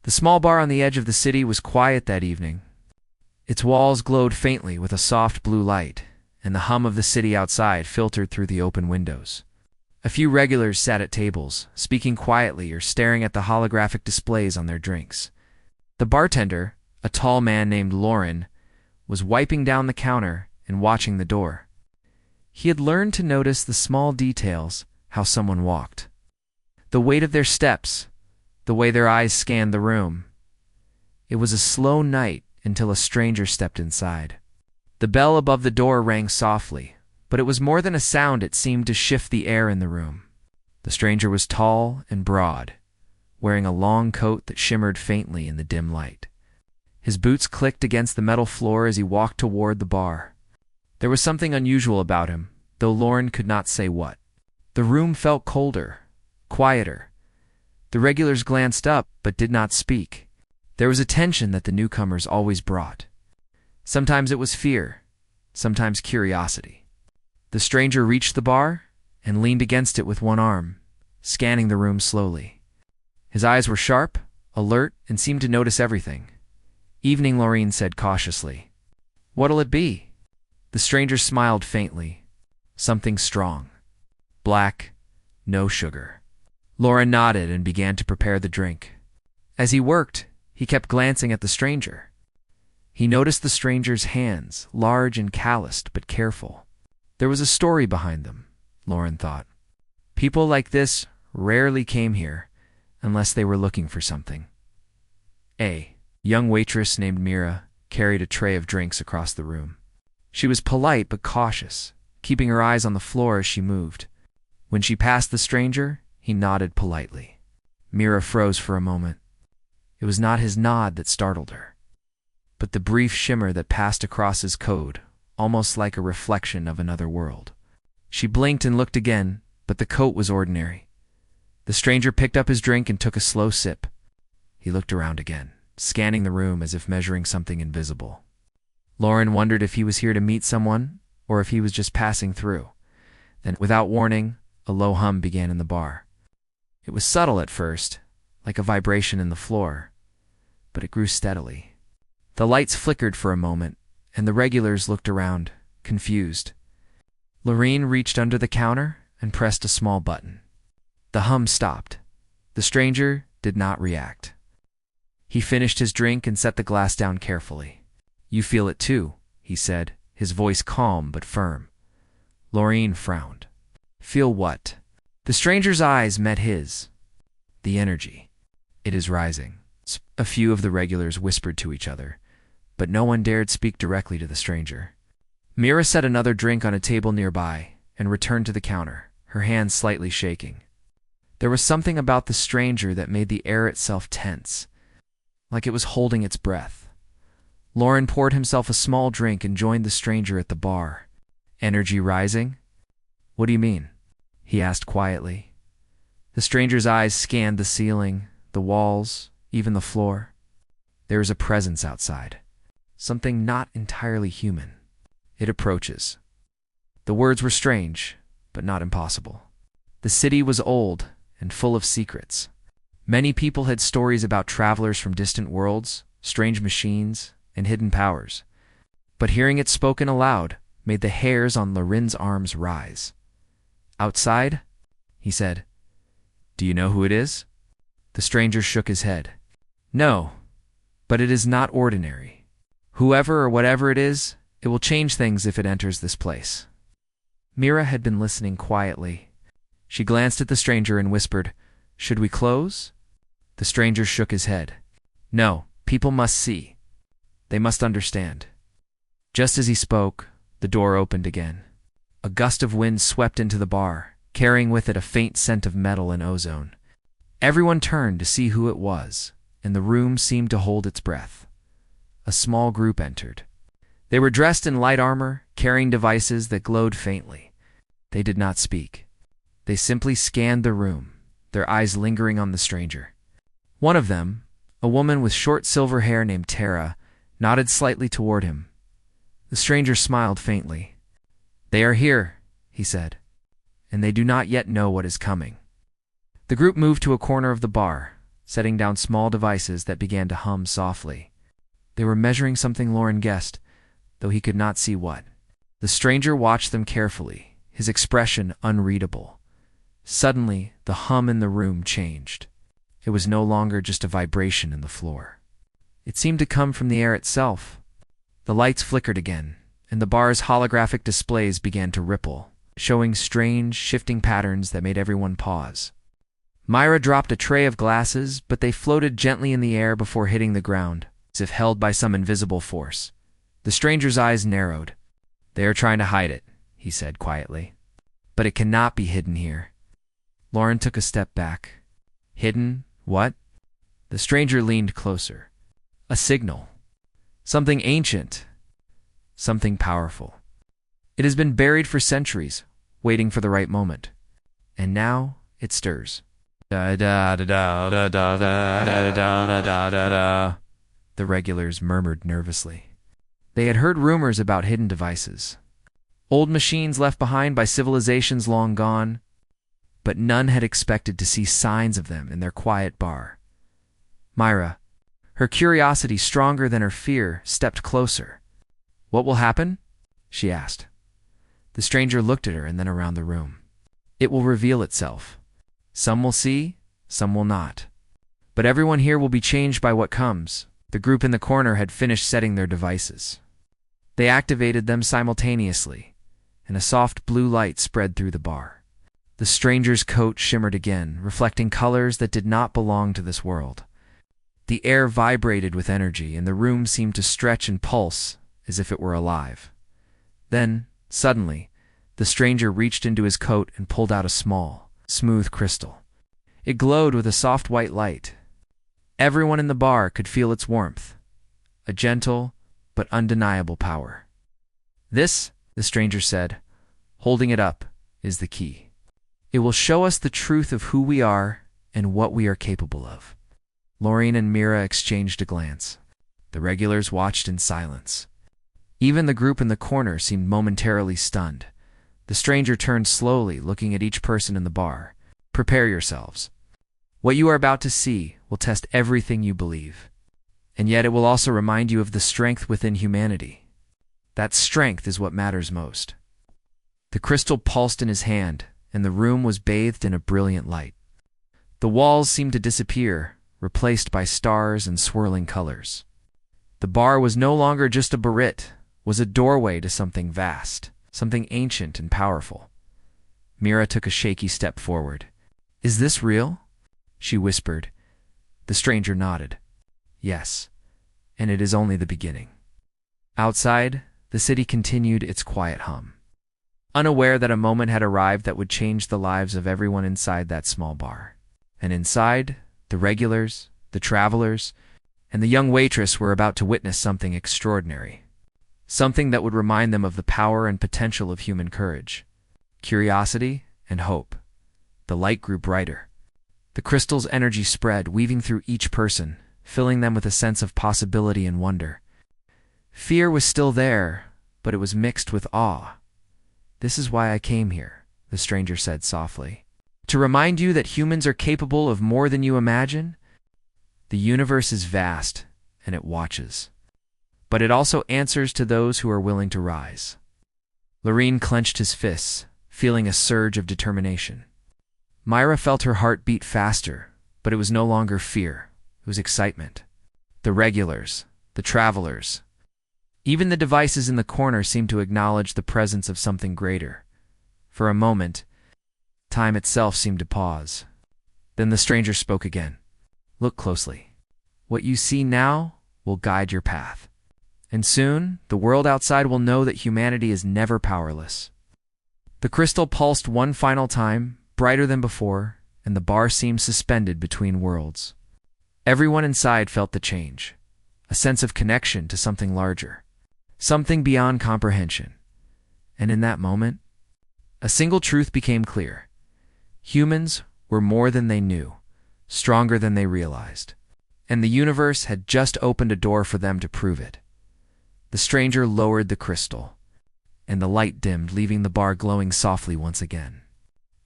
The small bar on the edge of the city was quiet that evening. Its walls glowed faintly with a soft blue light, and the hum of the city outside filtered through the open windows. A few regulars sat at tables, speaking quietly or staring at the holographic displays on their drinks. The bartender, a tall man named Lauren, was wiping down the counter and watching the door. He had learned to notice the small details, how someone walked, the weight of their steps, the way their eyes scanned the room. It was a slow night until a stranger stepped inside. The bell above the door rang softly, but it was more than a sound. It seemed to shift the air in the room. The stranger was tall and broad, wearing a long coat that shimmered faintly in the dim light. His boots clicked against the metal floor as he walked toward the bar. There was something unusual about him, though Lauren could not say what. The room felt colder, quieter. The regulars glanced up but did not speak. There was a tension that the newcomers always brought. Sometimes it was fear, sometimes curiosity. The stranger reached the bar and leaned against it with one arm, scanning the room slowly. His eyes were sharp, alert, and seemed to notice everything. "Evening," Lauren said cautiously. "What'll it be?" The stranger smiled faintly. "Something strong. Black, no sugar." Lauren nodded and began to prepare the drink. As he worked, he kept glancing at the stranger. He noticed the stranger's hands, large and calloused but careful. There was a story behind them, Lauren thought. People like this rarely came here unless they were looking for something. A young waitress named Mira carried a tray of drinks across the room. She was polite but cautious, keeping her eyes on the floor as she moved. When she passed the stranger, he nodded politely. Mira froze for a moment. It was not his nod that startled her, but the brief shimmer that passed across his coat, almost like a reflection of another world. She blinked and looked again, but the coat was ordinary. The stranger picked up his drink and took a slow sip. He looked around again, scanning the room as if measuring something invisible. Lauren wondered if he was here to meet someone or if he was just passing through. Then, without warning, a low hum began in the bar. It was subtle at first, like a vibration in the floor, but it grew steadily. The lights flickered for a moment, and the regulars looked around, confused. Lauren reached under the counter and pressed a small button. The hum stopped. The stranger did not react. He finished his drink and set the glass down carefully. "You feel it too," he said, his voice calm but firm. Lauren frowned. "Feel what?" The stranger's eyes met his. "The energy. It is rising." A few of the regulars whispered to each other, but no one dared speak directly to the stranger. Mira set another drink on a table nearby and returned to the counter, her hands slightly shaking. There was something about the stranger that made the air itself tense, like it was holding its breath. Lauren poured himself a small drink and joined the stranger at the bar. "Energy rising? What do you mean?" he asked quietly. The stranger's eyes scanned the ceiling, the walls, even the floor. "There is a presence outside. Something not entirely human. It approaches." The words were strange, but not impossible. The city was old and full of secrets. Many people had stories about travelers from distant worlds, strange machines, and hidden powers. But hearing it spoken aloud made the hairs on Lauren's arms rise. "Outside?" he said. "Do you know who it is?" The stranger shook his head. "No, but it is not ordinary. Whoever or whatever it is, it will change things if it enters this place." Mira had been listening quietly. She glanced at the stranger and whispered, "Should we close?" The stranger shook his head. "No, people must see. They must understand." Just as he spoke, the door opened again. A gust of wind swept into the bar, carrying with it a faint scent of metal and ozone. Everyone turned to see who it was, and the room seemed to hold its breath. A small group entered. They were dressed in light armor, carrying devices that glowed faintly. They did not speak. They simply scanned the room, their eyes lingering on the stranger. One of them, a woman with short silver hair named Tara, nodded slightly toward him. The stranger smiled faintly. "They are here," he said, "and they do not yet know what is coming." The group moved to a corner of the bar, setting down small devices that began to hum softly. They were measuring something Lauren guessed, though he could not see what. The stranger watched them carefully, his expression unreadable. Suddenly, the hum in the room changed. It was no longer just a vibration in the floor. It seemed to come from the air itself. The lights flickered again, and the bar's holographic displays began to ripple, showing strange, shifting patterns that made everyone pause. Myra dropped a tray of glasses, but they floated gently in the air before hitting the ground, as if held by some invisible force. The stranger's eyes narrowed. "They are trying to hide it," he said quietly. "But it cannot be hidden here." Lauren took a step back. "Hidden? What?" The stranger leaned closer. "A signal. Something ancient. Something powerful. It has been buried for centuries, waiting for the right moment. And now it stirs." The regulars murmured nervously. They had heard rumors about hidden devices, old machines left behind by civilizations long gone, but none had expected to see signs of them in their quiet bar. Myra, her curiosity stronger than her fear, stepped closer. "What will happen?" she asked. The stranger looked at her and then around the room. "It will reveal itself. Some will see, some will not. But everyone here will be changed by what comes." The group in the corner had finished setting their devices. They activated them simultaneously, and a soft blue light spread through the bar. The stranger's coat shimmered again, reflecting colors that did not belong to this world. The air vibrated with energy, and the room seemed to stretch and pulse as if it were alive. Then, suddenly, the stranger reached into his coat and pulled out a small, smooth crystal. It glowed with a soft white light. Everyone in the bar could feel its warmth, a gentle but undeniable power. "This," the stranger said, holding it up, "is the key. It will show us the truth of who we are and what we are capable of." Lauren and Mira exchanged a glance. The regulars watched in silence. Even the group in the corner seemed momentarily stunned. The stranger turned slowly, looking at each person in the bar. "Prepare yourselves. What you are about to see will test everything you believe. And yet it will also remind you of the strength within humanity. That strength is what matters most." The crystal pulsed in his hand, and the room was bathed in a brilliant light. The walls seemed to disappear, replaced by stars and swirling colors. The bar was no longer just a barit, was a doorway to something vast, something ancient and powerful. Mira took a shaky step forward. "Is this real?" she whispered. The stranger nodded. "Yes, and it is only the beginning." Outside, the city continued its quiet hum, unaware that a moment had arrived that would change the lives of everyone inside that small bar. And inside, the regulars, the travelers, and the young waitress were about to witness something extraordinary. Something that would remind them of the power and potential of human courage, curiosity, and hope. The light grew brighter. The crystal's energy spread, weaving through each person, filling them with a sense of possibility and wonder. Fear was still there, but it was mixed with awe. "This is why I came here," the stranger said softly. "To remind you that humans are capable of more than you imagine. The universe is vast, and it watches. But it also answers to those who are willing to rise." Lorene clenched his fists, feeling a surge of determination. Myra felt her heart beat faster, but it was no longer fear. It was excitement. The regulars, the travelers, even the devices in the corner seemed to acknowledge the presence of something greater. For a moment, time itself seemed to pause. Then the stranger spoke again. "Look closely. What you see now will guide your path. And soon, the world outside will know that humanity is never powerless." The crystal pulsed one final time, brighter than before, and the bar seemed suspended between worlds. Everyone inside felt the change, a sense of connection to something larger, something beyond comprehension. And in that moment, a single truth became clear. Humans were more than they knew, stronger than they realized, and the universe had just opened a door for them to prove it. The stranger lowered the crystal, and the light dimmed, leaving the bar glowing softly once again.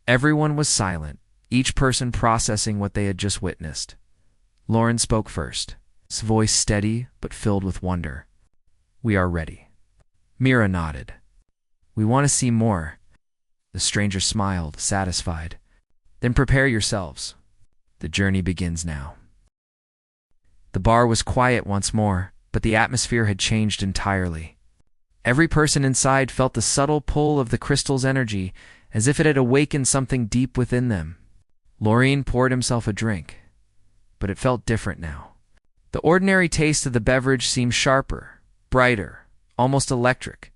Everyone was silent, each person processing what they had just witnessed. Lauren spoke first, his voice steady but filled with wonder. "We are ready." Mira nodded. "We want to see more." The stranger smiled, satisfied. "Then prepare yourselves. The journey begins now." The bar was quiet once more, but the atmosphere had changed entirely. Every person inside felt the subtle pull of the crystal's energy, as if it had awakened something deep within them. Lorien poured himself a drink, but it felt different now. The ordinary taste of the beverage seemed sharper, brighter, almost electric.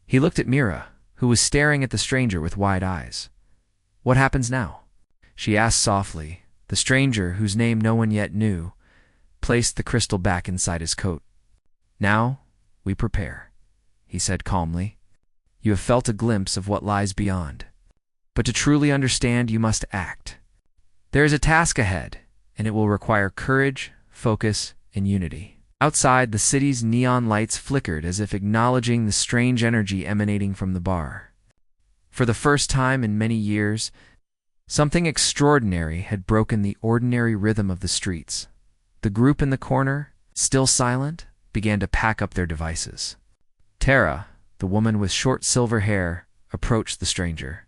He looked at Mira, who was staring at the stranger with wide eyes. "What happens now?" she asked softly. The stranger, whose name no one yet knew, placed the crystal back inside his coat. "Now we prepare," he said calmly. "You have felt a glimpse of what lies beyond. But to truly understand, you must act. There is a task ahead, and it will require courage, focus, and unity." Outside, the city's neon lights flickered as if acknowledging the strange energy emanating from the bar. For the first time in many years, something extraordinary had broken the ordinary rhythm of the streets. The group in the corner, still silent, began to pack up their devices. Tara, the woman with short silver hair, approached the stranger.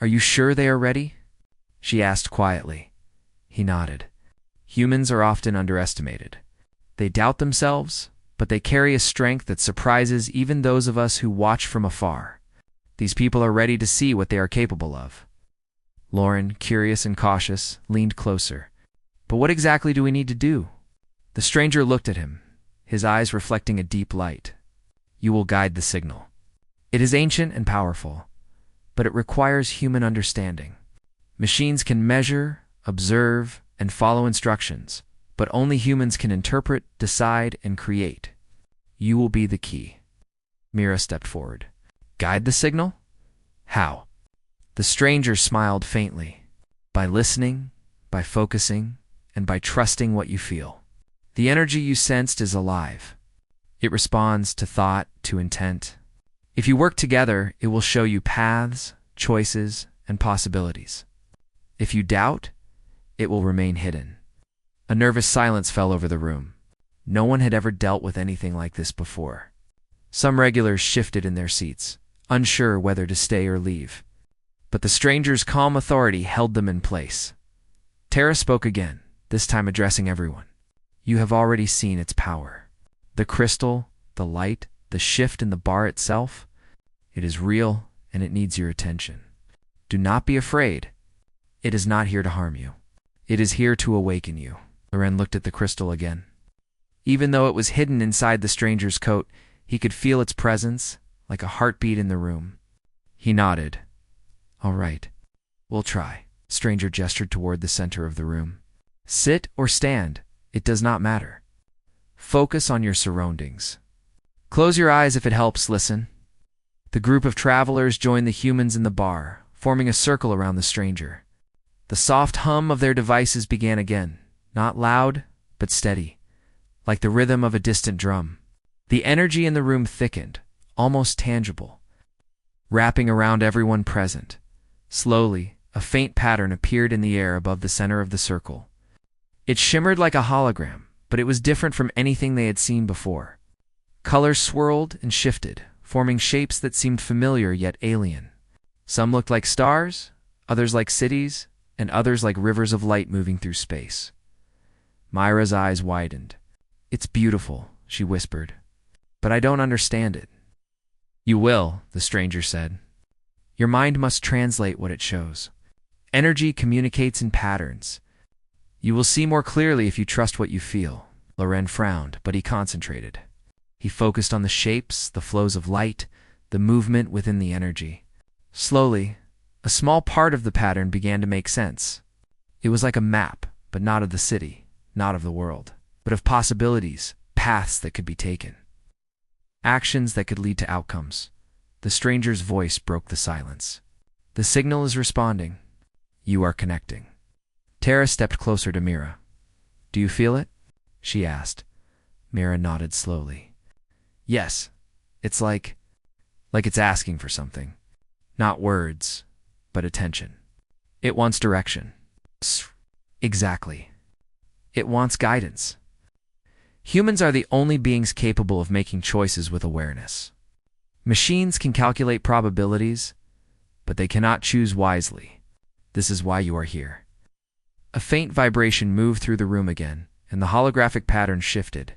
"Are you sure they are ready?" she asked quietly. He nodded. Humans are often underestimated. They doubt themselves, but they carry a strength that surprises even those of us who watch from afar. These people are ready to see what they are capable of. Lauren, curious and cautious, leaned closer. "But what exactly do we need to do?" The stranger looked at him, his eyes reflecting a deep light. "You will guide the signal. It is ancient and powerful, but it requires human understanding. Machines can measure, observe, and follow instructions, but only humans can interpret, decide, and create. You will be the key." Mira stepped forward. "Guide the signal? How?" The stranger smiled faintly. "By listening, by focusing, and by trusting what you feel. The energy you sensed is alive. It responds to thought, to intent. If you work together, it will show you paths, choices, and possibilities. If you doubt, it will remain hidden." A nervous silence fell over the room. No one had ever dealt with anything like this before. Some regulars shifted in their seats, unsure whether to stay or leave. But the stranger's calm authority held them in place. Tara spoke again, this time addressing everyone. "You have already seen its power. The crystal, the light, the shift in the bar itself. It is real, and it needs your attention. Do not be afraid. It is not here to harm you. It is here to awaken you." Loren looked at the crystal again. Even though it was hidden inside the stranger's coat, he could feel its presence, like a heartbeat in the room. He nodded. "All right, we'll try." The stranger gestured toward the center of the room. "Sit or stand, it does not matter. Focus on your surroundings. Close your eyes if it helps listen." The group of travelers joined the humans in the bar, forming a circle around the stranger. The soft hum of their devices began again, not loud, but steady, like the rhythm of a distant drum. The energy in the room thickened, almost tangible, wrapping around everyone present. Slowly, a faint pattern appeared in the air above the center of the circle. It shimmered like a hologram, but it was different from anything they had seen before. Colors swirled and shifted, forming shapes that seemed familiar yet alien. Some looked like stars, others like cities, and others like rivers of light moving through space. Myra's eyes widened. "It's beautiful," she whispered, "but I don't understand it." "You will," the stranger said. "Your mind must translate what it shows. Energy communicates in patterns. You will see more clearly if you trust what you feel." Loren frowned, but he concentrated. He focused on the shapes, the flows of light, the movement within the energy. Slowly, a small part of the pattern began to make sense. It was like a map, but not of the city, not of the world, but of possibilities, paths that could be taken, actions that could lead to outcomes. The stranger's voice broke the silence. "The signal is responding. You are connecting." Tara stepped closer to Mira. "Do you feel it?" she asked. Mira nodded slowly. "Yes, it's like it's asking for something. Not words, but attention. It wants direction." "Exactly. It wants guidance. Humans are the only beings capable of making choices with awareness. Machines can calculate probabilities, but they cannot choose wisely. This is why you are here. A faint vibration moved through the room again, and the holographic pattern shifted.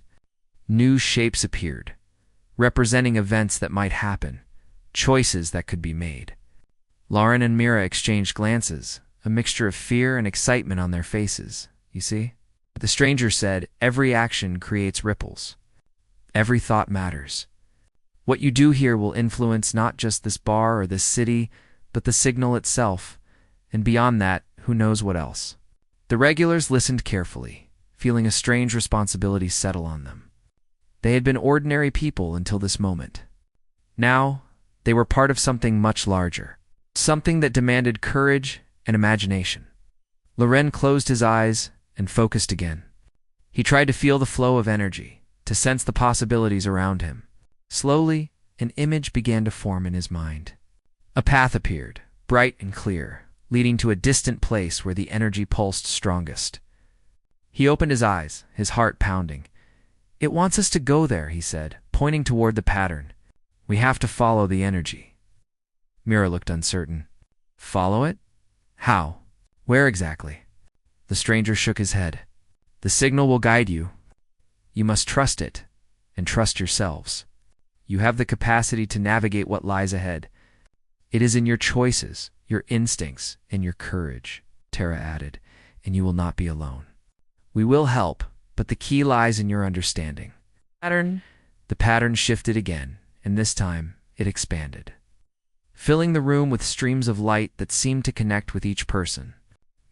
New shapes appeared, representing events that might happen, choices that could be made. Lauren and Mira exchanged glances, a mixture of fear and excitement on their faces. You see? The stranger said, "Every action creates ripples. Every thought matters. What you do here will influence not just this bar or this city, but the signal itself, and beyond that, who knows what else." The regulars listened carefully, feeling a strange responsibility settle on them. They had been ordinary people until this moment. Now, they were part of something much larger, something that demanded courage and imagination. Loren closed his eyes and focused again. He tried to feel the flow of energy, to sense the possibilities around him. Slowly, an image began to form in his mind. A path appeared, bright and clear, leading to a distant place where the energy pulsed strongest. He opened his eyes, his heart pounding. "It wants us to go there," he said, pointing toward the pattern. "We have to follow the energy." Mira looked uncertain. "Follow it? How? Where exactly?" The stranger shook his head. "The signal will guide you. You must trust it, and trust yourselves. You have the capacity to navigate what lies ahead. It is in your choices, your instincts, and your courage," Tara added, "and you will not be alone. We will help, but the key lies in your understanding." The pattern shifted again, and this time it expanded, filling the room with streams of light that seemed to connect with each person.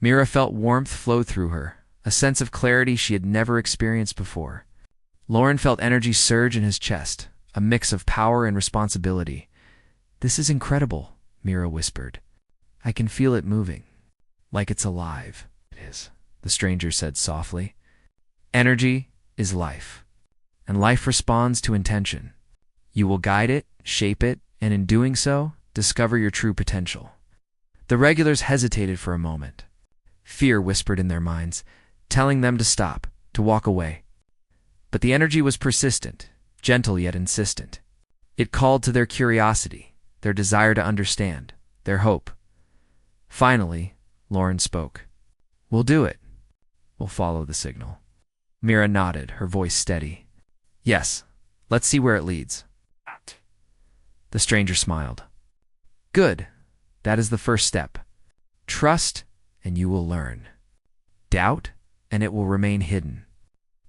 Mira felt warmth flow through her, a sense of clarity she had never experienced before. Lauren felt energy surge in his chest, a mix of power and responsibility. "This is incredible," Mira whispered. "I can feel it moving, like it's alive." "It is," the stranger said softly. "Energy is life, and life responds to intention. You will guide it, shape it, and in doing so, discover your true potential." The regulars hesitated for a moment. Fear whispered in their minds, telling them to stop, to walk away. But the energy was persistent, gentle yet insistent. It called to their curiosity, their desire to understand, their hope. Finally, Lauren spoke. "We'll do it. We'll follow the signal." Mira nodded, her voice steady. "Yes, let's see where it leads." The stranger smiled. "Good. That is the first step. Trust, and you will learn. Doubt, and it will remain hidden.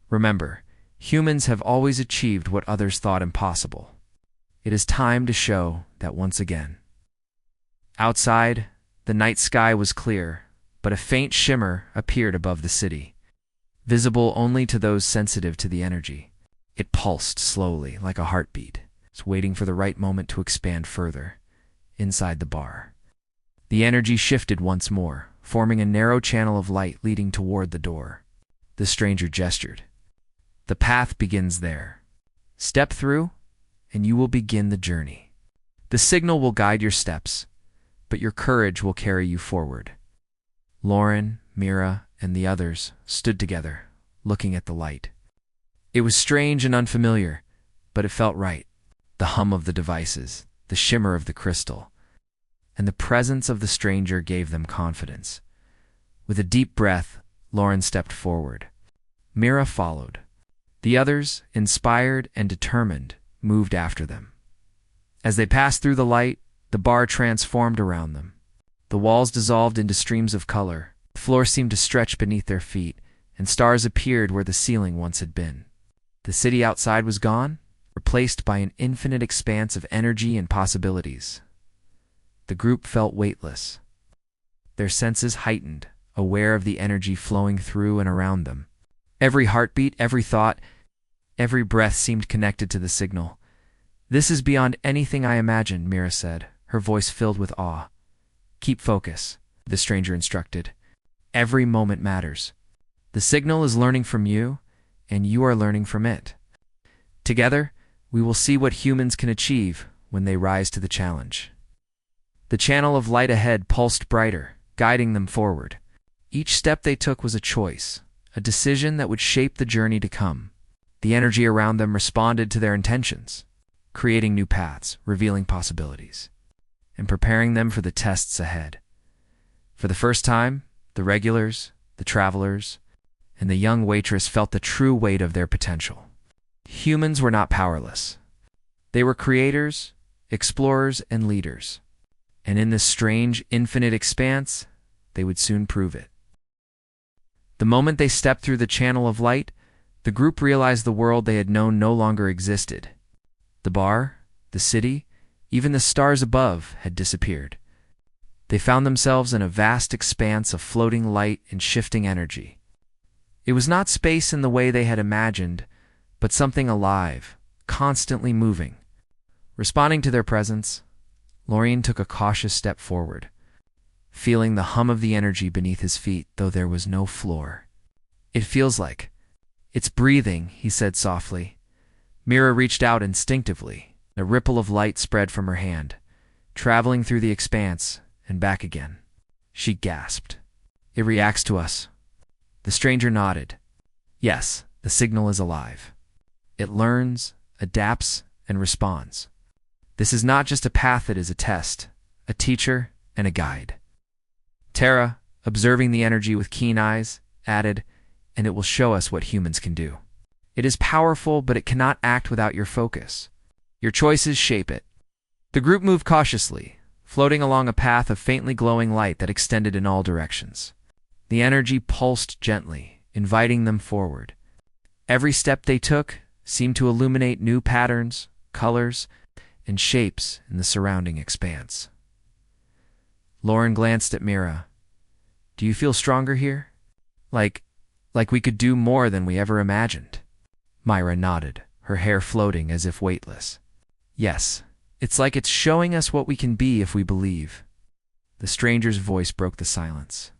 Remember, humans have always achieved what others thought impossible. It is time to show that once again." Outside, the night sky was clear, but a faint shimmer appeared above the city, visible only to those sensitive to the energy. It pulsed slowly, like a heartbeat, waiting for the right moment to expand further. Inside the bar, the energy shifted once more, forming a narrow channel of light leading toward the door. The stranger gestured. "The path begins there. Step through, and you will begin the journey. The signal will guide your steps, but your courage will carry you forward." Lauren, Mira, and the others stood together, looking at the light. It was strange and unfamiliar, but it felt right. The hum of the devices, the shimmer of the crystal, and the presence of the stranger gave them confidence. With a deep breath, Lauren stepped forward. Mira followed. The others, inspired and determined, moved after them. As they passed through the light, the bar transformed around them. The walls dissolved into streams of color, the floor seemed to stretch beneath their feet, and stars appeared where the ceiling once had been. The city outside was gone, replaced by an infinite expanse of energy and possibilities. The group felt weightless, their senses heightened, aware of the energy flowing through and around them. Every heartbeat, every thought, every breath seemed connected to the signal. "This is beyond anything I imagined," Mira said, her voice filled with awe. "Keep focus," the stranger instructed. "Every moment matters. The signal is learning from you, and you are learning from it. Together, we will see what humans can achieve when they rise to the challenge." The channel of light ahead pulsed brighter, guiding them forward. Each step they took was a choice, a decision that would shape the journey to come. The energy around them responded to their intentions, creating new paths, revealing possibilities, and preparing them for the tests ahead. For the first time, the regulars, the travelers, and the young waitress felt the true weight of their potential. Humans were not powerless. They were creators, explorers, and leaders. And in this strange, infinite expanse, they would soon prove it. The moment they stepped through the channel of light, the group realized the world they had known no longer existed. The bar, the city, even the stars above had disappeared. They found themselves in a vast expanse of floating light and shifting energy. It was not space in the way they had imagined, but something alive, constantly moving. Responding to their presence, Lorien took a cautious step forward, feeling the hum of the energy beneath his feet, though there was no floor. "It feels like it's breathing," he said softly. Mira reached out instinctively. A ripple of light spread from her hand, traveling through the expanse and back again. She gasped. "It reacts to us." The stranger nodded. "Yes, the signal is alive. It learns, adapts, and responds. This is not just a path, it is a test, a teacher, and a guide." Tara, observing the energy with keen eyes, added, "And it will show us what humans can do. It is powerful, but it cannot act without your focus. Your choices shape it." The group moved cautiously, floating along a path of faintly glowing light that extended in all directions. The energy pulsed gently, inviting them forward. Every step they took seemed to illuminate new patterns, colors, and shapes in the surrounding expanse. Lauren glanced at Mira. "Do you feel stronger here? Like we could do more than we ever imagined?" Myra nodded, her hair floating as if weightless. "Yes, it's like it's showing us what we can be if we believe." The stranger's voice broke the silence.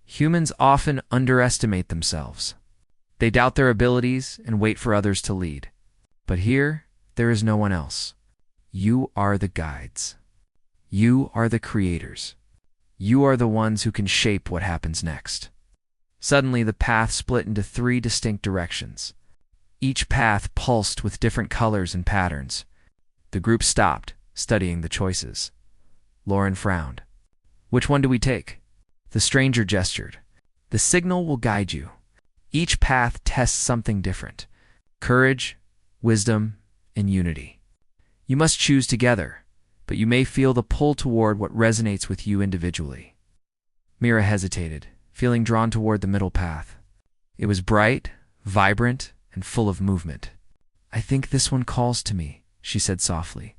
Humans often underestimate themselves. They doubt their abilities and wait for others to lead. But here, there is no one else. You are the guides. You are the creators. You are the ones who can shape what happens next. Suddenly, the path split into 3 distinct directions. Each path pulsed with different colors and patterns. The group stopped, studying the choices. Lauren frowned. "Which one do we take?" The stranger gestured. "The signal will guide you. Each path tests something different: courage, wisdom, and unity. You must choose together, but you may feel the pull toward what resonates with you individually." Mira hesitated, feeling drawn toward the middle path. It was bright, vibrant, and full of movement. "I think this one calls to me," she said softly.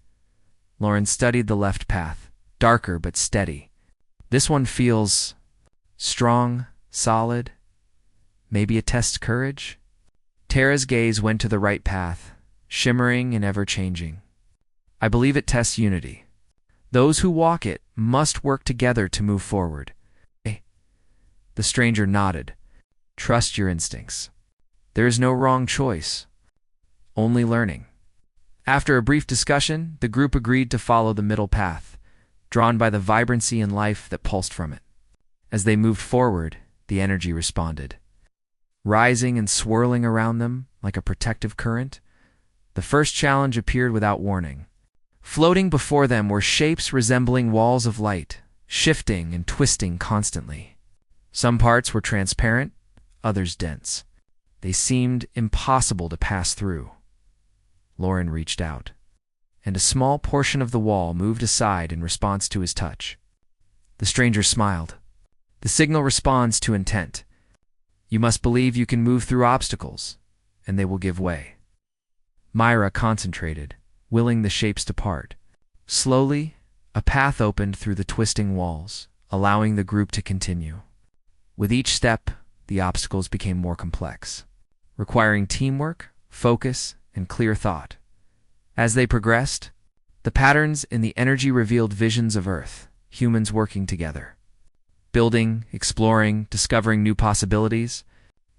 Lauren studied the left path, darker but steady. "This one feels strong, solid. Maybe it tests courage?" Tara's gaze went to the right path, shimmering and ever-changing. "I believe it tests unity. Those who walk it must work together to move forward." The stranger nodded. "Trust your instincts. There is no wrong choice, only learning." After a brief discussion, the group agreed to follow the middle path, drawn by the vibrancy and life that pulsed from it. As they moved forward, the energy responded, rising and swirling around them like a protective current. The first challenge appeared without warning. Floating before them were shapes resembling walls of light, shifting and twisting constantly. Some parts were transparent, others dense. They seemed impossible to pass through. Lauren reached out, and a small portion of the wall moved aside in response to his touch. The stranger smiled. "The signal responds to intent. You must believe you can move through obstacles, and they will give way." Myra concentrated, willing the shapes to part. Slowly, a path opened through the twisting walls, allowing the group to continue. With each step, the obstacles became more complex, requiring teamwork, focus, and clear thought. As they progressed, the patterns in the energy revealed visions of Earth, humans working together. Building, exploring, discovering new possibilities,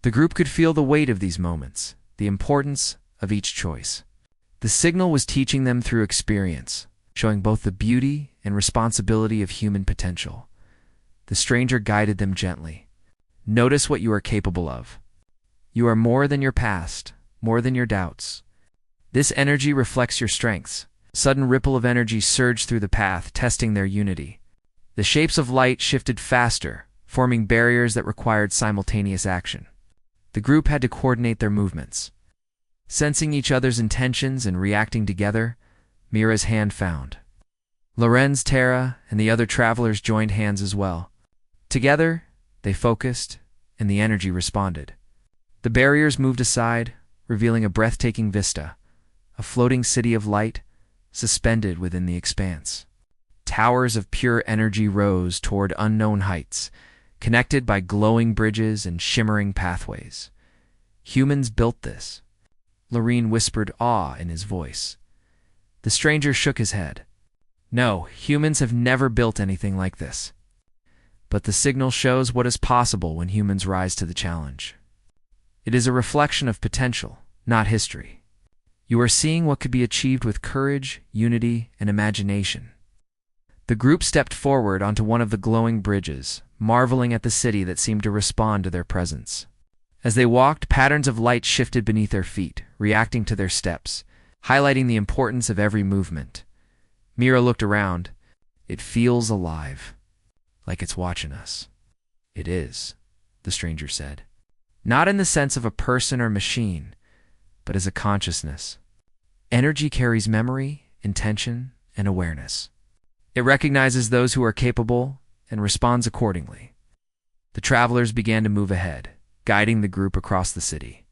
the group could feel the weight of these moments, the importance of each choice. The signal was teaching them through experience, showing both the beauty and responsibility of human potential. The stranger guided them gently. "Notice what you are capable of. You are more than your past, more than your doubts. This energy reflects your strengths. A sudden ripple of energy surged through the path, testing their unity. The shapes of light shifted faster, forming barriers that required simultaneous action. The group had to coordinate their movements. Sensing each other's intentions and reacting together, Mira's hand found. Lorenz, Tara, and the other travelers joined hands as well. Together, they focused, and the energy responded. The barriers moved aside, revealing a breathtaking vista, a floating city of light, suspended within the expanse. Towers of pure energy rose toward unknown heights, connected by glowing bridges and shimmering pathways. Humans built this. Lorene whispered awe in his voice. The stranger shook his head. No, humans have never built anything like this. But the signal shows what is possible when humans rise to the challenge. It is a reflection of potential, not history. You are seeing what could be achieved with courage, unity, and imagination. The group stepped forward onto one of the glowing bridges, marveling at the city that seemed to respond to their presence. As they walked, patterns of light shifted beneath their feet, reacting to their steps, highlighting the importance of every movement. Mira looked around. It feels alive, like it's watching us. It is, the stranger said. Not in the sense of a person or machine, but as a consciousness. Energy carries memory, intention, and awareness. It recognizes those who are capable and responds accordingly. The travelers began to move ahead, guiding the group across the city.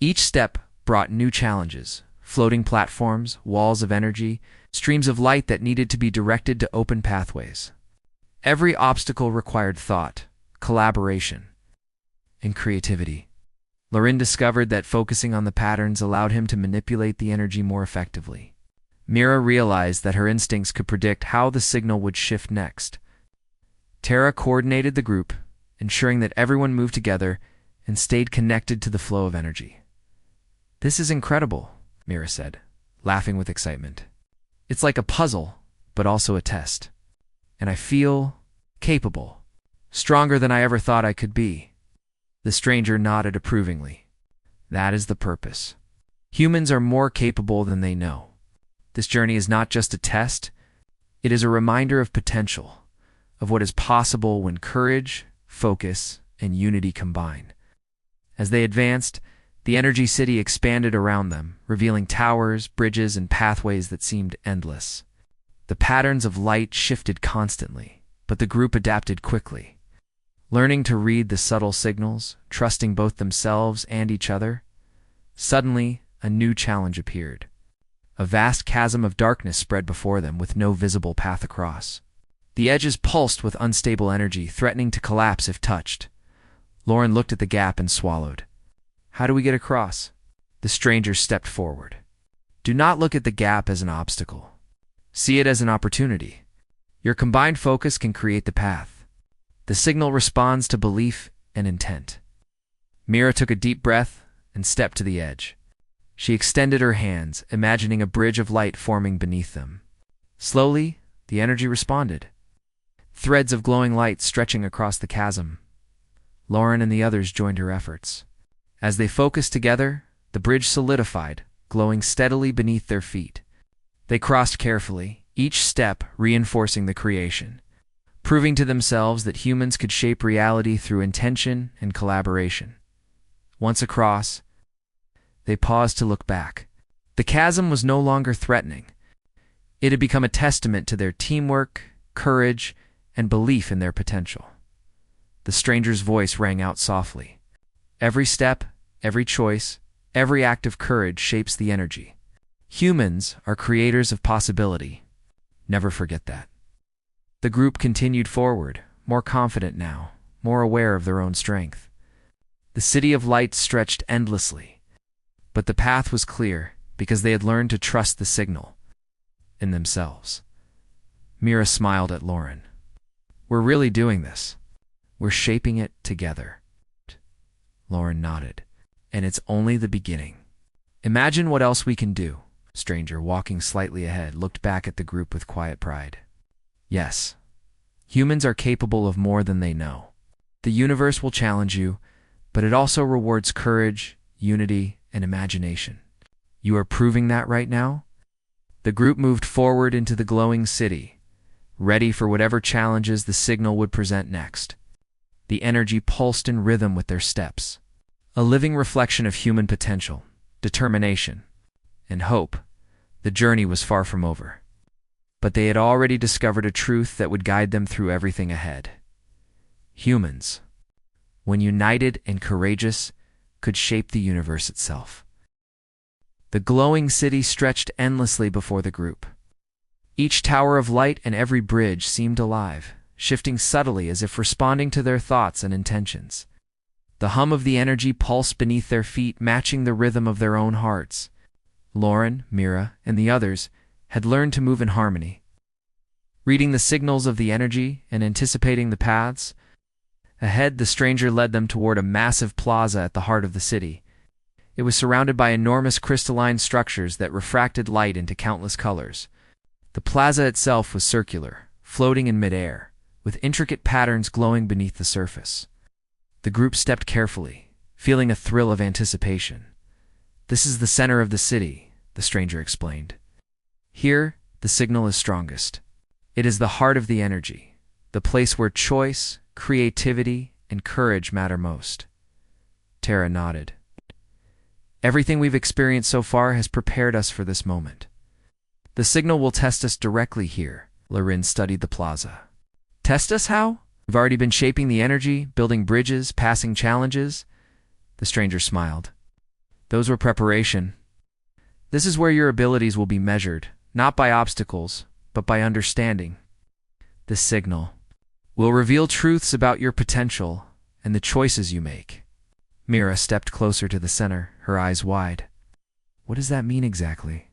Each step brought new challenges, floating platforms, walls of energy, streams of light that needed to be directed to open pathways. Every obstacle required thought, collaboration, and creativity. Loren discovered that focusing on the patterns allowed him to manipulate the energy more effectively. Mira realized that her instincts could predict how the signal would shift next. Tara coordinated the group, ensuring that everyone moved together and stayed connected to the flow of energy. This is incredible, Mira said, laughing with excitement. It's like a puzzle, but also a test. And I feel capable, stronger than I ever thought I could be. The stranger nodded approvingly. That is the purpose. Humans are more capable than they know. This journey is not just a test, it is a reminder of potential, of what is possible when courage, focus, and unity combine. As they advanced, the energy city expanded around them, revealing towers, bridges, and pathways that seemed endless. The patterns of light shifted constantly, but the group adapted quickly. Learning to read the subtle signals, trusting both themselves and each other, suddenly a new challenge appeared. A vast chasm of darkness spread before them with no visible path across. The edges pulsed with unstable energy, threatening to collapse if touched. Lauren looked at the gap and swallowed. How do we get across? The stranger stepped forward. Do not look at the gap as an obstacle. See it as an opportunity. Your combined focus can create the path. The signal responds to belief and intent. Mira took a deep breath and stepped to the edge. She extended her hands, imagining a bridge of light forming beneath them. Slowly, the energy responded. Threads of glowing light stretching across the chasm. Lauren and the others joined her efforts. As they focused together, the bridge solidified, glowing steadily beneath their feet. They crossed carefully, each step reinforcing the creation, proving to themselves that humans could shape reality through intention and collaboration. Once across, they paused to look back. The chasm was no longer threatening. It had become a testament to their teamwork, courage, and belief in their potential. The stranger's voice rang out softly. Every step, every choice, every act of courage shapes the energy. Humans are creators of possibility. Never forget that. The group continued forward, more confident now, more aware of their own strength. The city of light stretched endlessly, but the path was clear because they had learned to trust the signal in themselves. Mira smiled at Lauren. We're really doing this. We're shaping it together. Lauren nodded. And it's only the beginning. Imagine what else we can do. Stranger, walking slightly ahead, looked back at the group with quiet pride. Yes, humans are capable of more than they know. The universe will challenge you, but it also rewards courage, unity, and imagination. You are proving that right now? The group moved forward into the glowing city, ready for whatever challenges the signal would present next. The energy pulsed in rhythm with their steps, a living reflection of human potential, determination, and hope. The journey was far from over, but they had already discovered a truth that would guide them through everything ahead. Humans, when united and courageous, could shape the universe itself. The glowing city stretched endlessly before the group. Each tower of light and every bridge seemed alive, shifting subtly as if responding to their thoughts and intentions. The hum of the energy pulsed beneath their feet, matching the rhythm of their own hearts. Lauren, Mira, and the others had learned to move in harmony, reading the signals of the energy and anticipating the paths. Ahead, the stranger led them toward a massive plaza at the heart of the city. It was surrounded by enormous crystalline structures that refracted light into countless colors. The plaza itself was circular, floating in midair, with intricate patterns glowing beneath the surface. The group stepped carefully, feeling a thrill of anticipation. "This is the center of the city," the stranger explained. "Here, the signal is strongest. It is the heart of the energy, the place where choice, creativity, and courage matter most." Tara nodded. "Everything we've experienced so far has prepared us for this moment. The signal will test us directly here." Lorin studied the plaza. "Test us how? We've already been shaping the energy, building bridges, passing challenges." The stranger smiled. "Those were preparation. This is where your abilities will be measured, not by obstacles, but by understanding. This signal will reveal truths about your potential and the choices you make." Mira stepped closer to the center, her eyes wide. "What does that mean exactly?"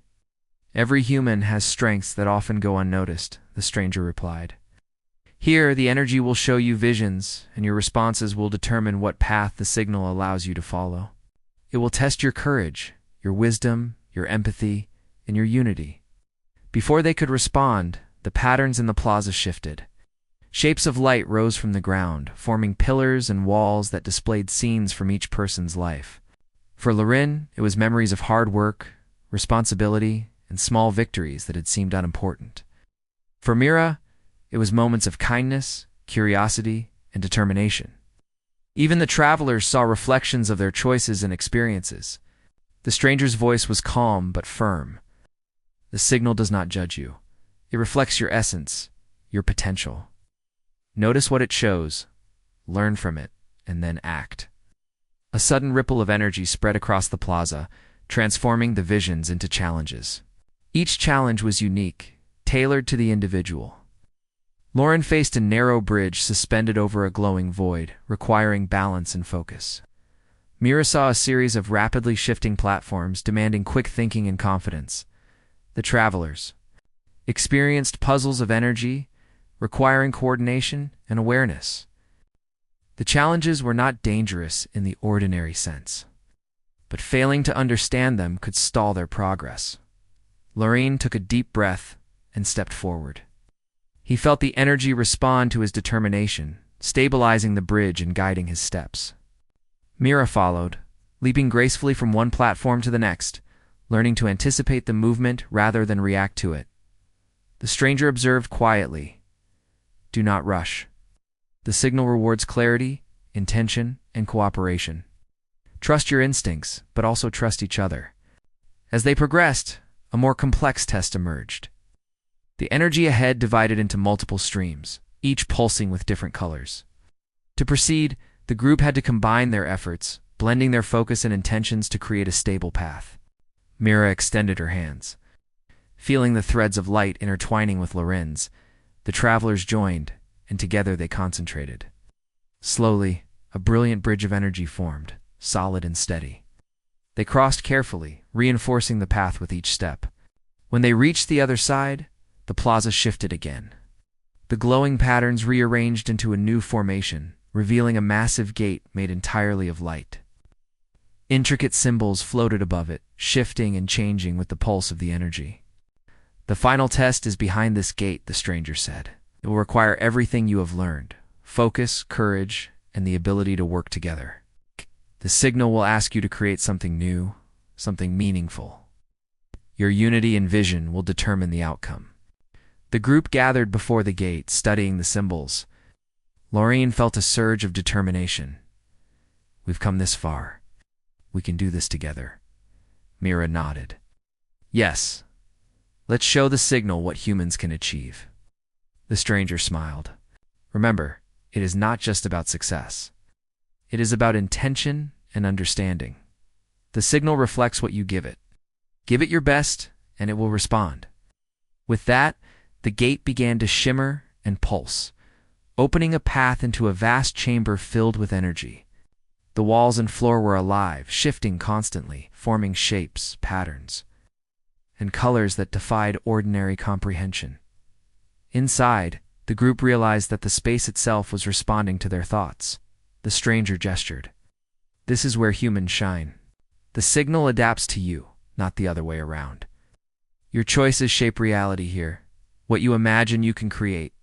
"Every human has strengths that often go unnoticed," the stranger replied. "Here, the energy will show you visions, and your responses will determine what path the signal allows you to follow. It will test your courage, your wisdom, your empathy, and your unity." Before they could respond, the patterns in the plaza shifted. Shapes of light rose from the ground, forming pillars and walls that displayed scenes from each person's life. For Lorin, it was memories of hard work, responsibility, and small victories that had seemed unimportant. For Mira, it was moments of kindness, curiosity, and determination. Even the travelers saw reflections of their choices and experiences. The stranger's voice was calm but firm. "The signal does not judge you. It reflects your essence, your potential. Notice what it shows, learn from it, and then act." A sudden ripple of energy spread across the plaza, transforming the visions into challenges. Each challenge was unique, tailored to the individual. Lauren faced a narrow bridge suspended over a glowing void, requiring balance and focus. Mira saw a series of rapidly shifting platforms demanding quick thinking and confidence. The travelers experienced puzzles of energy, requiring coordination and awareness. The challenges were not dangerous in the ordinary sense, but failing to understand them could stall their progress. Lorin took a deep breath and stepped forward. He felt the energy respond to his determination, stabilizing the bridge and guiding his steps. Mira followed, leaping gracefully from one platform to the next, learning to anticipate the movement rather than react to it. The stranger observed quietly. "Do not rush. The signal rewards clarity, intention, and cooperation. Trust your instincts, but also trust each other." As they progressed, a more complex test emerged. The energy ahead divided into multiple streams, each pulsing with different colors. To proceed, the group had to combine their efforts, blending their focus and intentions to create a stable path. Mira extended her hands. Feeling the threads of light intertwining with Loren's, the travelers joined, and together they concentrated. Slowly, a brilliant bridge of energy formed, solid and steady. They crossed carefully, reinforcing the path with each step. When they reached the other side, the plaza shifted again. The glowing patterns rearranged into a new formation, revealing a massive gate made entirely of light. Intricate symbols floated above it, shifting and changing with the pulse of the energy. "The final test is behind this gate," the stranger said. "It will require everything you have learned: focus, courage, and the ability to work together." The signal will ask you to create something new, something meaningful. Your unity and vision will determine the outcome. The group gathered before the gate, studying the symbols. Lorraine felt a surge of determination. We've come this far. We can do this together. Mira nodded. Yes. Let's show the signal what humans can achieve. The stranger smiled. Remember, it is not just about success. It is about intention and understanding. The signal reflects what you give it. Give it your best, and it will respond. With that, the gate began to shimmer and pulse, opening a path into a vast chamber filled with energy. The walls and floor were alive, shifting constantly, forming shapes, patterns, and colors that defied ordinary comprehension. Inside, the group realized that the space itself was responding to their thoughts. The stranger gestured. This is where humans shine. The signal adapts to you, not the other way around. Your choices shape reality here. What you imagine, you can create.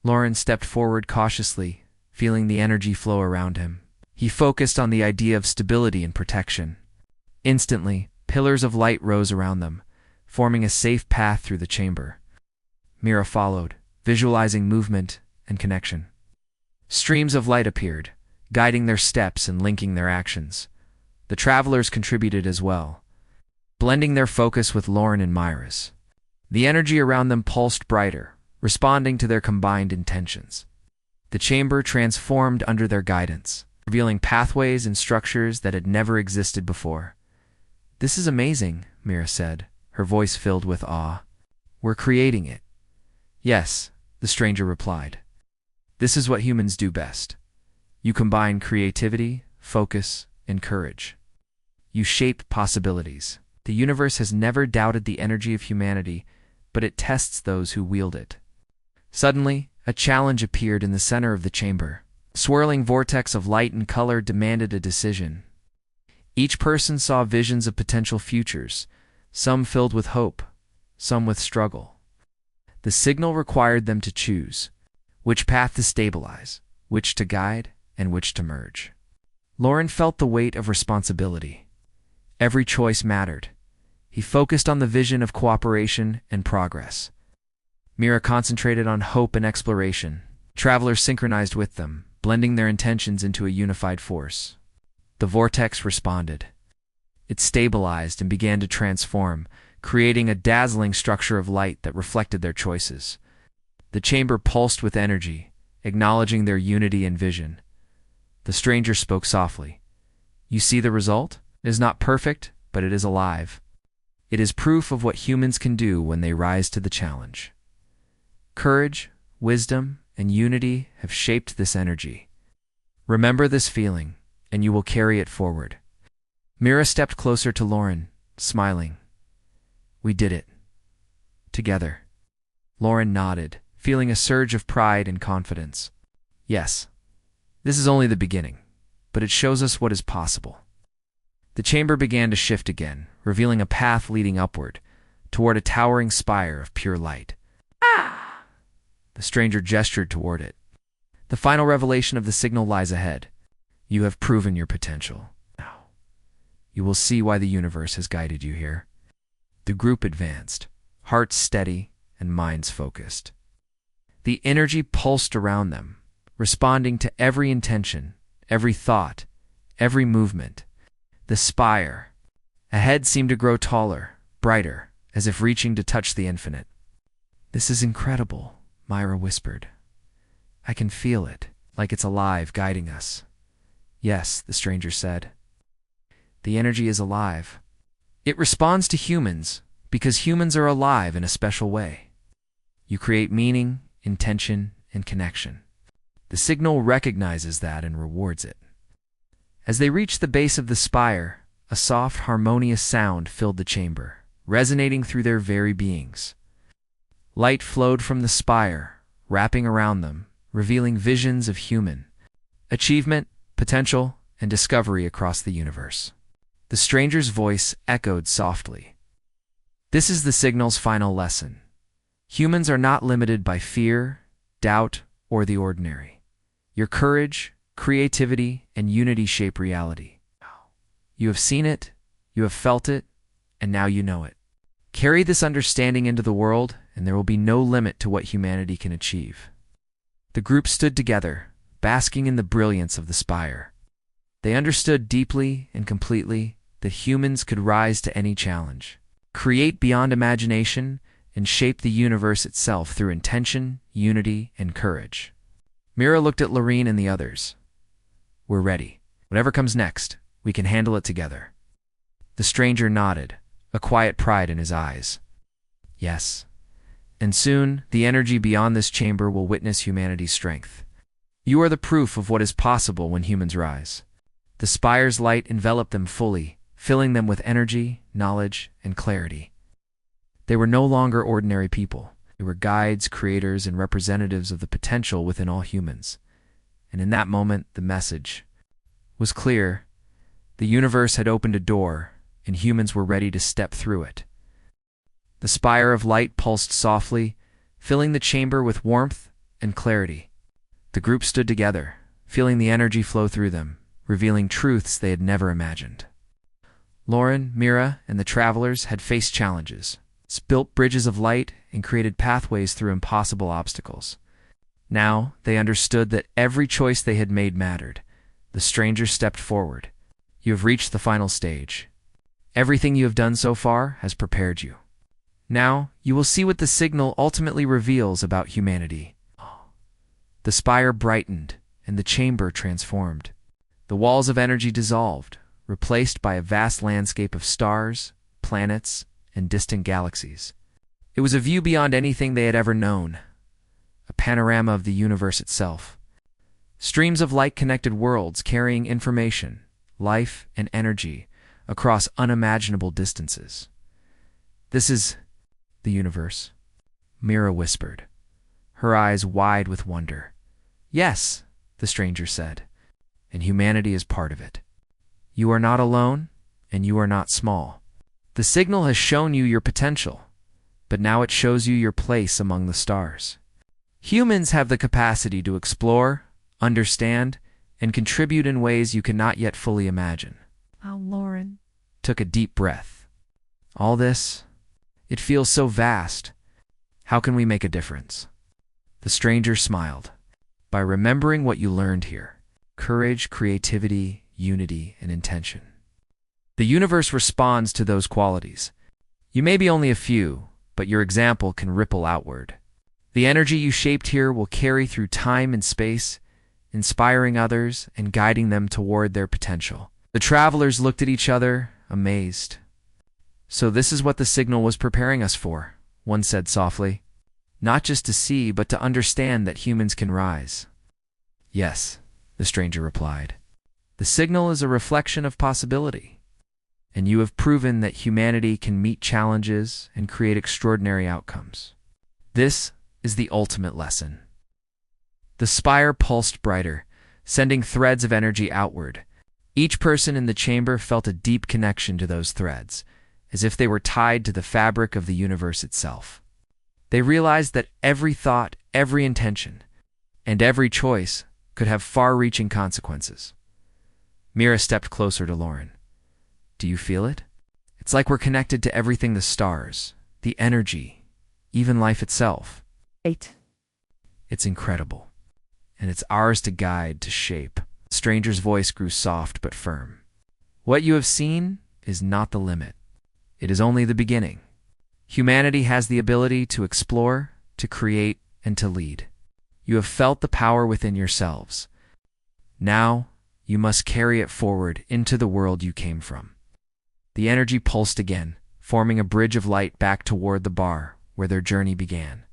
Lauren stepped forward cautiously, feeling the energy flow around him. He focused on the idea of stability and protection. Instantly, pillars of light rose around them, forming a safe path through the chamber. Mira followed, visualizing movement and connection. Streams of light appeared, guiding their steps and linking their actions. The travelers contributed as well, blending their focus with Lauren and Myra's. The energy around them pulsed brighter, responding to their combined intentions. The chamber transformed under their guidance, revealing pathways and structures that had never existed before. This is amazing, Mira said, her voice filled with awe. We're creating it. Yes, the stranger replied. This is what humans do best. You combine creativity, focus, and courage. You shape possibilities. The universe has never doubted the energy of humanity, but it tests those who wield it. Suddenly, a challenge appeared in the center of the chamber. A swirling vortex of light and color demanded a decision. Each person saw visions of potential futures, some filled with hope, some with struggle. The signal required them to choose which path to stabilize, which to guide, and which to merge. Lauren felt the weight of responsibility. Every choice mattered. He focused on the vision of cooperation and progress. Mira concentrated on hope and exploration. Travelers synchronized with them, blending their intentions into a unified force. The vortex responded. It stabilized and began to transform, creating a dazzling structure of light that reflected their choices. The chamber pulsed with energy, acknowledging their unity and vision. The stranger spoke softly. You see the result? It is not perfect, but it is alive. It is proof of what humans can do when they rise to the challenge. Courage, wisdom, and unity have shaped this energy. Remember this feeling, and you will carry it forward. Mira stepped closer to Lauren, smiling. We did it. Together. Lauren nodded, feeling a surge of pride and confidence. Yes, this is only the beginning, but it shows us what is possible. The chamber began to shift again, revealing a path leading upward, toward a towering spire of pure light. Ah! The stranger gestured toward it. The final revelation of the signal lies ahead. You have proven your potential. Now, you will see why the universe has guided you here. The group advanced, hearts steady and minds focused. The energy pulsed around them, responding to every intention, every thought, every movement. The spire ahead seemed to grow taller, brighter, as if reaching to touch the infinite. This is incredible, Myra whispered. I can feel it, like it's alive, guiding us. Yes, the stranger said. The energy is alive. It responds to humans, because humans are alive in a special way. You create meaning, intention, and connection. The signal recognizes that and rewards it. As they reached the base of the spire, a soft, harmonious sound filled the chamber, resonating through their very beings. Light flowed from the spire, wrapping around them, revealing visions of human achievement, potential, and discovery across the universe. The stranger's voice echoed softly. This is the signal's final lesson. Humans are not limited by fear, doubt, or the ordinary. Your courage, creativity, and unity shape reality. You have seen it, you have felt it, and now you know it. Carry this understanding into the world, and there will be no limit to what humanity can achieve. The group stood together, basking in the brilliance of the spire. They understood deeply and completely that humans could rise to any challenge, create beyond imagination, and shape the universe itself through intention, unity, and courage. Mira looked at Lorene and the others. We're ready. Whatever comes next, we can handle it together. The stranger nodded, a quiet pride in his eyes. Yes. And soon, the energy beyond this chamber will witness humanity's strength. You are the proof of what is possible when humans rise. The spire's light enveloped them fully, filling them with energy, knowledge, and clarity. They were no longer ordinary people. They were guides, creators, and representatives of the potential within all humans. And in that moment, the message was clear. The universe had opened a door, and humans were ready to step through it. The spire of light pulsed softly, filling the chamber with warmth and clarity. The group stood together, feeling the energy flow through them, revealing truths they had never imagined. Lauren, Mira, and the travelers had faced challenges, built bridges of light, and created pathways through impossible obstacles. Now they understood that every choice they had made mattered. The stranger stepped forward. You have reached the final stage. Everything you have done so far has prepared you. Now you will see what the signal ultimately reveals about humanity. The spire brightened, and the chamber transformed. The walls of energy dissolved, replaced by a vast landscape of stars, planets, and distant galaxies. It was a view beyond anything they had ever known, a panorama of the universe itself. Streams of light-connected worlds carrying information, life, and energy across unimaginable distances. This is the universe, Mira whispered, her eyes wide with wonder. Yes, the stranger said, and humanity is part of it. You are not alone, and you are not small. The signal has shown you your potential, but now it shows you your place among the stars. Humans have the capacity to explore, understand, and contribute in ways you cannot yet fully imagine. Lauren took a deep breath. All this, it feels so vast. How can we make a difference? The stranger smiled. By remembering what you learned here, courage, creativity, unity, and intention. The universe responds to those qualities. You may be only a few, but your example can ripple outward. The energy you shaped here will carry through time and space, inspiring others and guiding them toward their potential. The travelers looked at each other, amazed. So this is what the signal was preparing us for, one said softly. Not just to see, but to understand that humans can rise. Yes, the stranger replied. The signal is a reflection of possibility, and you have proven that humanity can meet challenges and create extraordinary outcomes. This is the ultimate lesson. The spire pulsed brighter, sending threads of energy outward. Each person in the chamber felt a deep connection to those threads, as if they were tied to the fabric of the universe itself. They realized that every thought, every intention, and every choice could have far-reaching consequences. Mira stepped closer to Lauren. Do you feel it? It's like we're connected to everything, the stars, the energy, even life itself. 8. It's incredible. And it's ours to guide, to shape. The stranger's voice grew soft but firm. What you have seen is not the limit. It is only the beginning. Humanity has the ability to explore, to create, and to lead. You have felt the power within yourselves. Now, you must carry it forward into the world you came from. The energy pulsed again, forming a bridge of light back toward the bar where their journey began.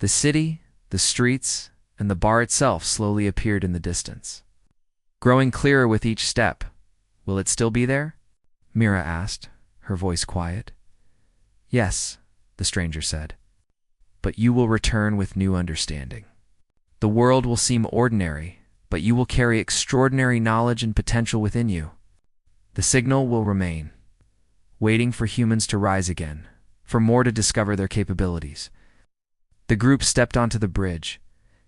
The city, the streets, and the bar itself slowly appeared in the distance. Growing clearer with each step. Will it still be there? Mira asked, her voice quiet. Yes, the stranger said. But you will return with new understanding. The world will seem ordinary, but you will carry extraordinary knowledge and potential within you. The signal will remain, waiting for humans to rise again, for more to discover their capabilities. The group stepped onto the bridge,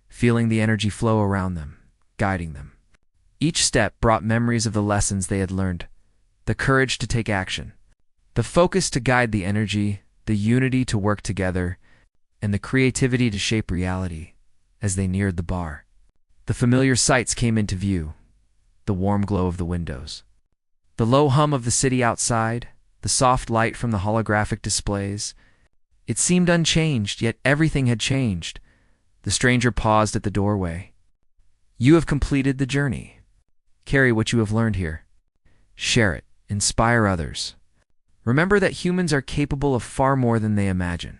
feeling the energy flow around them, guiding them. Each step brought memories of the lessons they had learned, the courage to take action, the focus to guide the energy, the unity to work together, and the creativity to shape reality. As they neared the bar, the familiar sights came into view: the warm glow of the windows, the low hum of the city outside, the soft light from the holographic displays. It seemed unchanged, yet everything had changed. The stranger paused at the doorway. "You have completed the journey. Carry what you have learned here. Share it. Inspire others. Remember that humans are capable of far more than they imagine.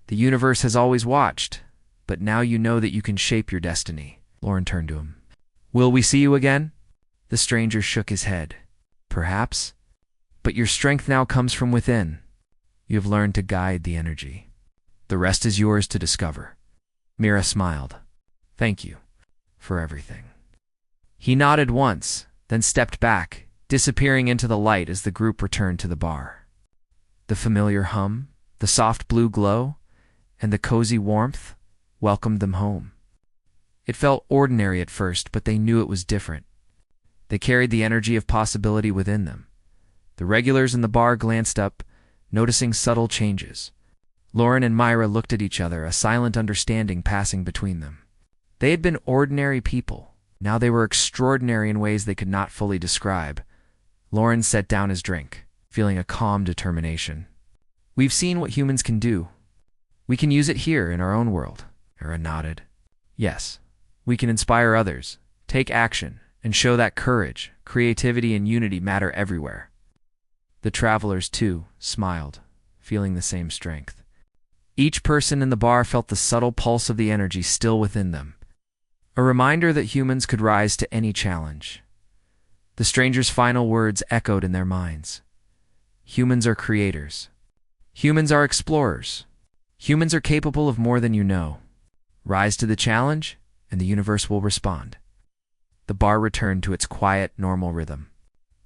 The universe has always watched, but now you know that you can shape your destiny." Lauren turned to him. "Will we see you again?" The stranger shook his head. "Perhaps. But your strength now comes from within. You have learned to guide the energy. The rest is yours to discover." Mira smiled. "Thank you for everything." He nodded once, then stepped back, disappearing into the light as the group returned to the bar. The familiar hum, the soft blue glow, and the cozy warmth welcomed them home. It felt ordinary at first, but they knew it was different. They carried the energy of possibility within them. The regulars in the bar glanced up, noticing subtle changes. Lauren and Myra looked at each other, a silent understanding passing between them. They had been ordinary people. Now they were extraordinary in ways they could not fully describe. Lauren set down his drink, feeling a calm determination. "We've seen what humans can do. We can use it here in our own world." Mira nodded. "Yes, we can inspire others, take action, and show that courage, creativity, and unity matter everywhere." The travelers, too, smiled, feeling the same strength. Each person in the bar felt the subtle pulse of the energy still within them, a reminder that humans could rise to any challenge. The stranger's final words echoed in their minds. Humans are creators. Humans are explorers. Humans are capable of more than you know. Rise to the challenge, and the universe will respond. The bar returned to its quiet, normal rhythm.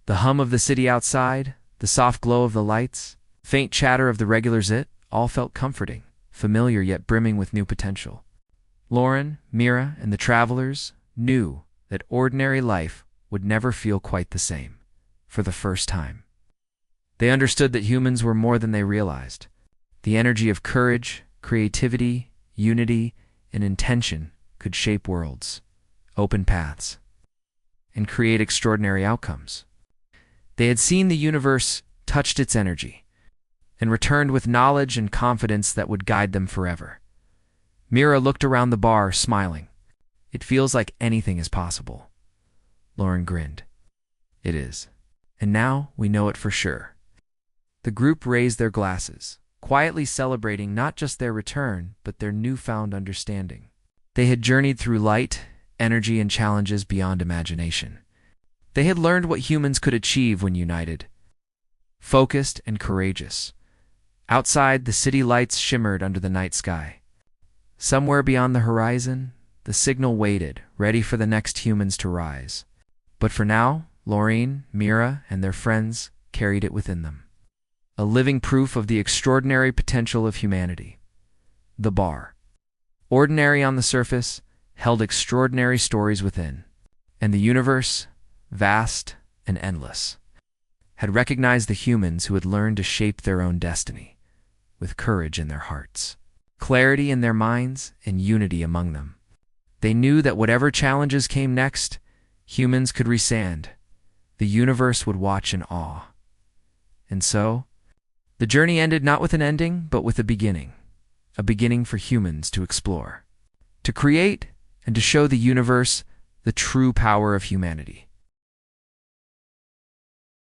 The hum of the city outside, the soft glow of the lights, faint chatter of the regulars, it all felt comforting, familiar yet brimming with new potential. Lauren, Mira, and the travelers knew that ordinary life would never feel quite the same, for the first time. They understood that humans were more than they realized. The energy of courage, creativity, unity, and intention could shape worlds, open paths, and create extraordinary outcomes. They had seen the universe, touched its energy, and returned with knowledge and confidence that would guide them forever. Mira looked around the bar, smiling. "It feels like anything is possible." Lauren grinned. "It is. And now we know it for sure." The group raised their glasses, quietly celebrating not just their return, but their newfound understanding. They had journeyed through light, energy, and challenges beyond imagination. They had learned what humans could achieve when united, focused and courageous. Outside, the city lights shimmered under the night sky. Somewhere beyond the horizon, the signal waited, ready for the next humans to rise. But for now, Lauren, Mira, and their friends carried it within them. A living proof of the extraordinary potential of humanity. The bar, ordinary on the surface, held extraordinary stories within. And the universe, vast and endless, had recognized the humans who had learned to shape their own destiny, with courage in their hearts, clarity in their minds, and unity among them. They knew that whatever challenges came next, humans could resand. The universe would watch in awe. And so, the journey ended not with an ending, but with a beginning for humans to explore, to create, and to show the universe the true power of humanity.